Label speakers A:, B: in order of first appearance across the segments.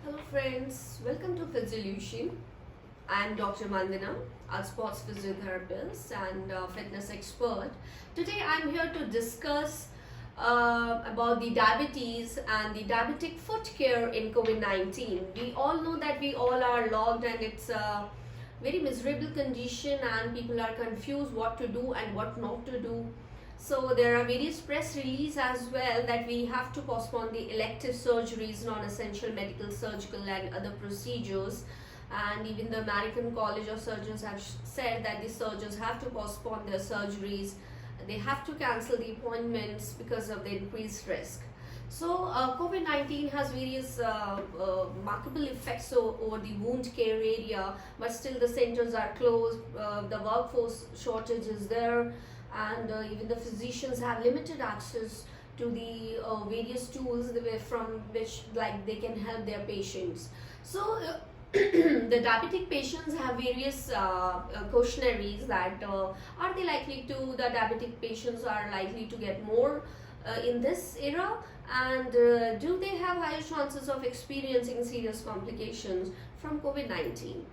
A: Hello friends, welcome to Physiolution. I am Dr. Mandana, a sports physiotherapist and fitness expert. Today I am here to discuss about the diabetes and the diabetic foot care in COVID-19. We all know that we all are logged and it's a very miserable condition and people are confused what to do and what not to do. So there are various press releases as well that we have to postpone the elective surgeries, non-essential medical, surgical and other procedures. And even the American College of Surgeons have said that the surgeons have to postpone their surgeries. They have to cancel the appointments because of the increased risk. So COVID-19 has various remarkable effects over the wound care area, but still the centers are closed, the workforce shortage is there, and even the physicians have limited access to the various tools from which like they can help their patients. So the diabetic patients have various questionnaires that are they likely to, the diabetic patients are likely to get more in this era, and do they have higher chances of experiencing serious complications from COVID-19.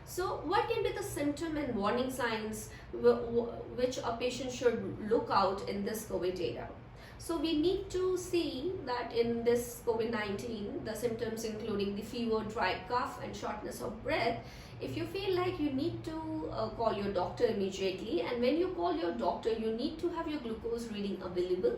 A: So what can be the symptom and warning signs which a patient should look out in this COVID era? So we need to see that in this COVID-19, the symptoms including the fever, dry cough and shortness of breath. If you feel like you need to call your doctor immediately, and when you call your doctor, you need to have your glucose reading available,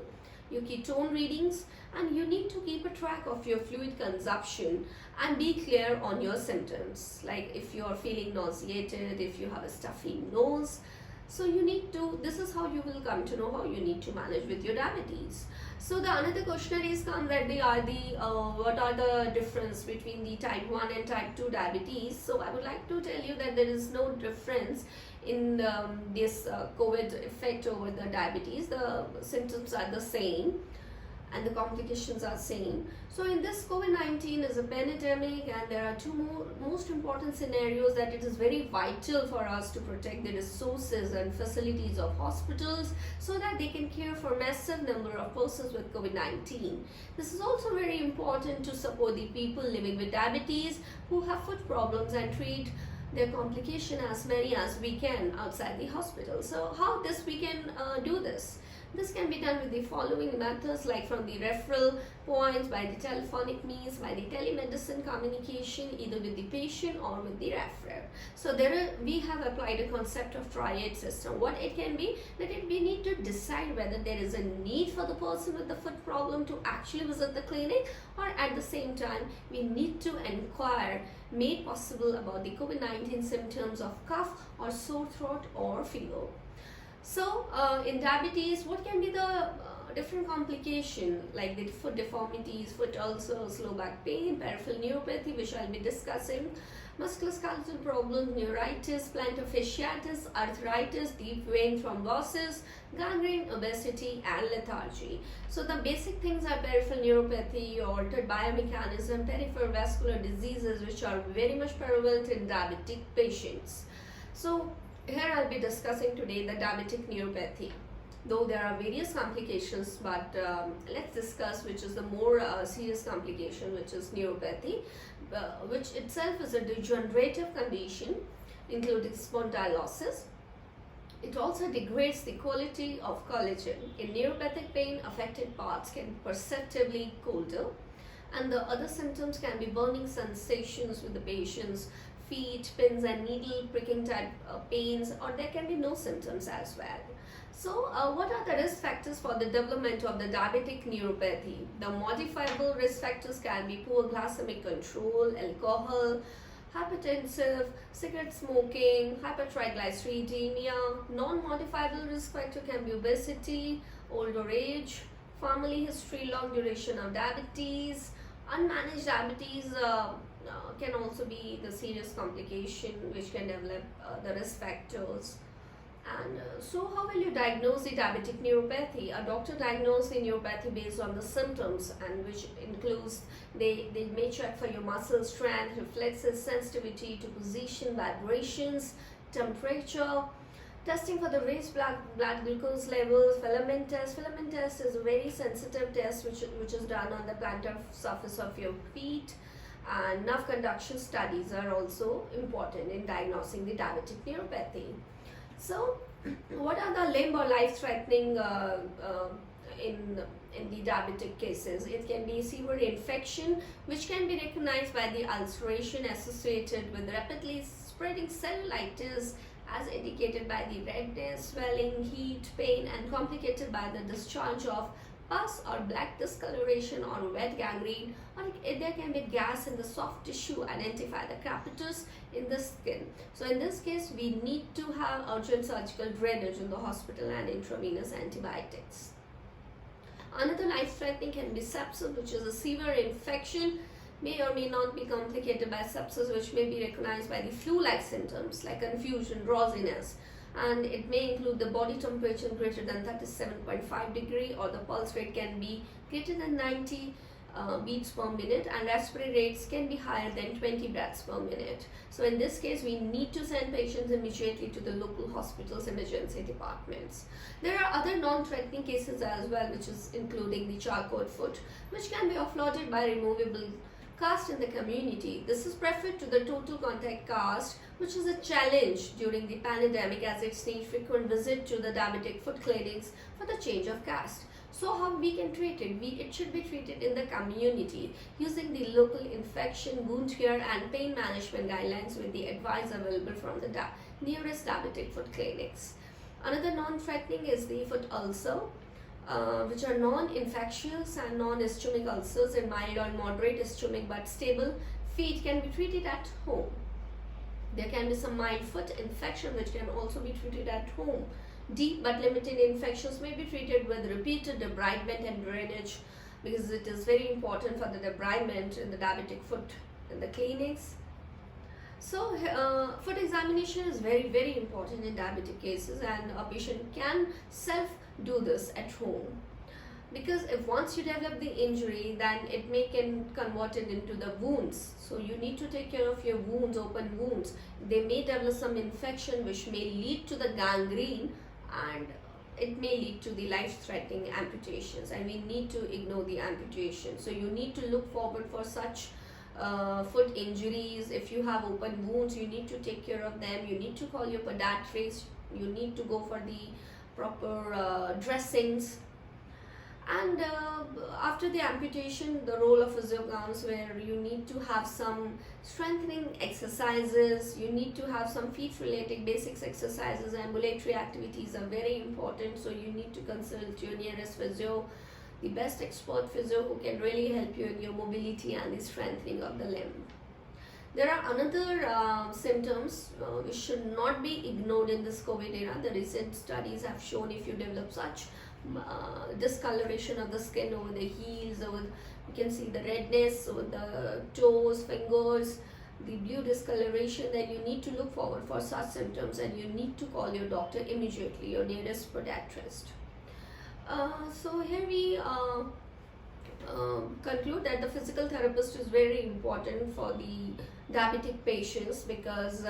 A: your ketone readings, and you need to keep a track of your fluid consumption and be clear on your symptoms, like if you are feeling nauseated, if you have a stuffy nose. So you need to, this is how you will come to know how you need to manage with your diabetes. So the another questionnaires come that they are the what are the difference between the type 1 and type 2 diabetes. So I would like to tell you that there is no difference in this COVID effect over the diabetes. The symptoms are the same and the complications are same. So in this COVID-19 is a pandemic, and there are two most important scenarios that it is very vital for us to protect the resources and facilities of hospitals so that they can care for massive number of persons with COVID-19. This is also very important to support the people living with diabetes who have foot problems and treat their complication as many as we can outside the hospital. So how this we can do this? This can be done with the following methods, like from the referral points, by the telephonic means, by the telemedicine communication, either with the patient or with the referrer. So we have applied a concept of triad system. What it can be, that we need to decide whether there is a need for the person with the foot problem to actually visit the clinic, or at the same time we need to inquire made possible about the COVID-19 symptoms of cough or sore throat or fever. So in diabetes, what can be the different complication, like the foot deformities, foot ulcers, low back pain, peripheral neuropathy, which I'll be discussing, musculoskeletal problems, neuritis, plantar fasciitis, arthritis, deep vein thrombosis, gangrene, obesity and lethargy. So the basic things are peripheral neuropathy, altered biomechanism, peripheral vascular diseases, which are very much prevalent in diabetic patients. So here I'll be discussing today the diabetic neuropathy. Though there are various complications, but let's discuss which is the more serious complication, which is neuropathy, which itself is a degenerative condition including spondylosis. It also degrades the quality of collagen. In neuropathic pain, affected parts can perceptibly colder, and the other symptoms can be burning sensations with the patient's feet, pins and needle pricking type pains, or there can be no symptoms as well. So what are the risk factors for the development of the diabetic neuropathy? The modifiable risk factors can be poor glycemic control, alcohol, hypertensive, cigarette smoking, hypertriglyceridemia. Non-modifiable risk factor can be obesity, older age, family history, long duration of diabetes. Unmanaged diabetes can also be the serious complication which can develop the risk factors. And so how will you diagnose the diabetic neuropathy? A doctor diagnoses the neuropathy based on the symptoms, and which includes they may check for your muscle strength, reflexes, sensitivity to position, vibrations, temperature, testing for the raised blood glucose levels, filament test. Filament test is a very sensitive test which is done on the plantar surface of your feet, and nerve conduction studies are also important in diagnosing the diabetic neuropathy. So, what are the limb or life-threatening in the diabetic cases? It can be severe infection, which can be recognized by the ulceration associated with rapidly spreading cellulitis, as indicated by the redness, swelling, heat, pain, and complicated by the discharge of pus or black discoloration or wet gangrene, or there can be gas in the soft tissue. Identify the crepitus in the skin. So in this case, we need to have urgent surgical drainage in the hospital and intravenous antibiotics. Another life-threatening can be sepsis, which is a severe infection, may or may not be complicated by sepsis, which may be recognized by the flu-like symptoms like confusion, drowsiness, and it may include the body temperature greater than 37.5 degree, or the pulse rate can be greater than 90 beats per minute, and respiratory rates can be higher than 20 breaths per minute. So in this case, we need to send patients immediately to the local hospital's emergency departments. There are other non-threatening cases as well, which is including the Charcot foot, which can be offloaded by removable cast in the community. This is preferred to the total contact cast, which is a challenge during the pandemic as it needs frequent visit to the diabetic foot clinics for the change of cast. So how we can treat it? It should be treated in the community using the local infection, wound care and pain management guidelines with the advice available from the nearest diabetic foot clinics. Another non-threatening is the foot ulcer, which are non-infectious and non-ischemic ulcers in mild or moderate ischemic but stable feet can be treated at home. There can be some mild foot infection which can also be treated at home. Deep but limited infections may be treated with repeated debridement and drainage, because it is very important for the debridement in the diabetic foot in the clinics. So foot examination is very important in diabetic cases, and a patient can self do this at home, because if once you develop the injury, then it can convert it into the wounds. So you need to take care of your wounds, open wounds. They may develop some infection which may lead to the gangrene, and it may lead to the life-threatening amputations, and we need to ignore the amputation. So you need to look forward for such foot injuries. If you have open wounds, you need to take care of them. You need to call your podiatrist. You need to go for the proper dressings. And after the amputation, the role of physio comes where you need to have some strengthening exercises. You need to have some feet related basics exercises. Ambulatory activities are very important, so you need to consult your nearest physio, the best expert physio who can really help you in your mobility and the strengthening of the limb. There are another symptoms which should not be ignored in this COVID era. The recent studies have shown if you develop such discoloration of the skin over the heels, you can see the redness over the toes, fingers, the blue discoloration, then you need to look forward for such symptoms and you need to call your doctor immediately, your nearest podiatrist. So here we conclude that the physical therapist is very important for the diabetic patients, because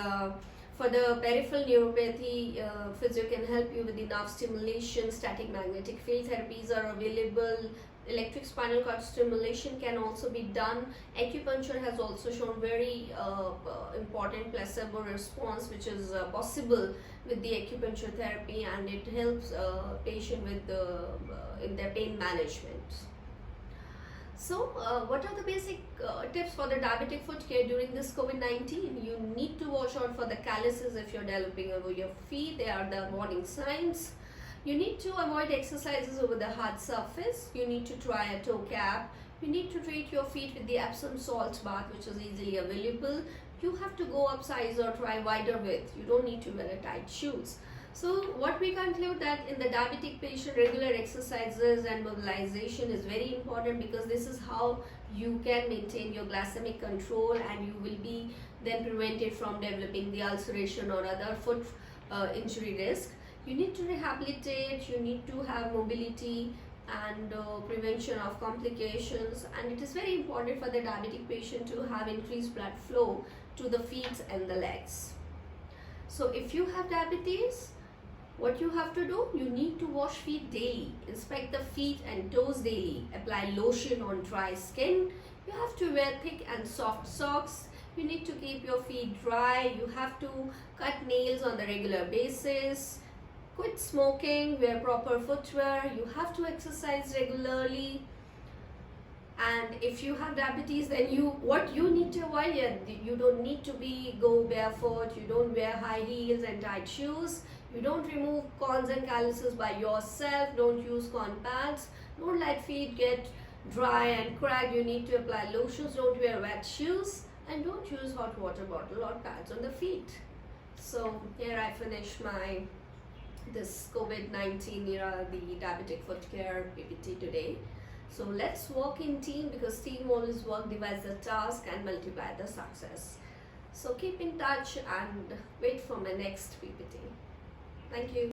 A: for the peripheral neuropathy, physio can help you with the nerve stimulation. Static magnetic field therapies are available. Electric spinal cord stimulation can also be done. Acupuncture has also shown very important placebo response, which is possible with the acupuncture therapy, and it helps patient with in their pain management. So what are the basic tips for the diabetic foot care during this COVID-19? You need to watch out for the calluses if you're developing over your feet. They are the warning signs. You need to avoid exercises over the hard surface. You need to try a toe cap. You need to treat your feet with the Epsom salt bath, which is easily available. You have to go up size or try wider width. You don't need to wear tight shoes. So what we conclude that in the diabetic patient, regular exercises and mobilization is very important, because this is how you can maintain your glycemic control, and you will be then prevented from developing the ulceration or other foot injury risk. You need to rehabilitate, you need to have mobility and prevention of complications, and it is very important for the diabetic patient to have increased blood flow to the feet and the legs. So if you have diabetes, what you have to do, you need to wash feet daily, inspect the feet and toes daily, apply lotion on dry skin. You have to wear thick and soft socks. You need to keep your feet dry. You have to cut nails on the regular basis. Quit smoking, wear proper footwear. You have to exercise regularly. And if you have diabetes, then what you need to avoid, you don't need to go barefoot. You don't wear high heels and tight shoes. You don't remove corns and calluses by yourself. Don't use corn pads. Don't let feet get dry and cracked. You need to apply lotions. Don't wear wet shoes, and don't use hot water bottle or pads on the feet. So here I finish my this COVID-19 era, the diabetic foot care PPT today. So let's work in team, because team always work, divides the task and multiply the success. So keep in touch and wait for my next PPT. Thank you.